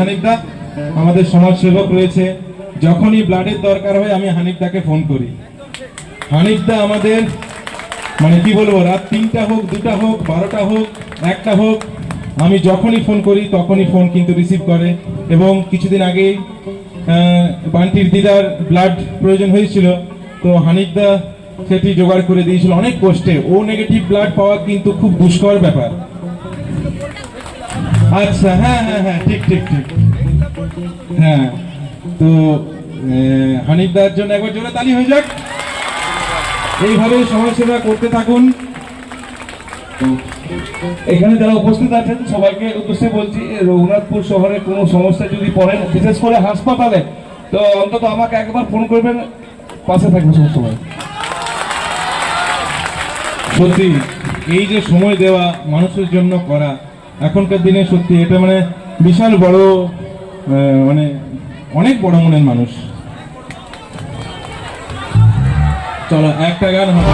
হানিফদা আমাদের সমাজসেবক রয়েছে, যখনই ব্লাডের দরকার হয় আমি হানিফদাকে ফোন করি। হানিফদা আমাদের মানে কি বলবো, রাত 3টা হোক, 2টা হোক, 12টা হোক, 1টা হোক, আমি যখনই ফোন করি তখনই ফোন কিন্তু রিসিভ করে। এবং কিছুদিন আগেই বান্টির দিদার ব্লাড প্রয়োজন হয়েছিল, তো হানিফদা সেটি জোগাড় করে দিয়েছিল অনেক কষ্টে। ও নেগেটিভ ব্লাড পাওয়া কিন্তু খুব দুষ্কর ব্যাপার। আচ্ছা, হ্যাঁ হ্যাঁ হ্যাঁ, ঠিক ঠিক ঠিক, হ্যাঁ। তো হানিফদার জন্য একবার জোরে তালি হয়ে যাক। এইভাবে সমাজসেবা করতে থাকুন। এখানে যারা উপস্থিত আছেন সবাইকে উদ্দেশ্যে বলছি, রঘুনাথপুর শহরে কোনো সমস্যা যদি পড়েন, বিশেষ করে হাসপাতালে, তো অন্তত আমাকে একবার ফোন করবেন, পাশে থাকবে সবসময়। সত্যি এই যে সময় দেওয়া মানুষের জন্য করা এখনকার দিনে, সত্যি এটা মানে বিশাল বড়, মানে অনেক বড় মনের মানুষ। চলো একটা গান হবে।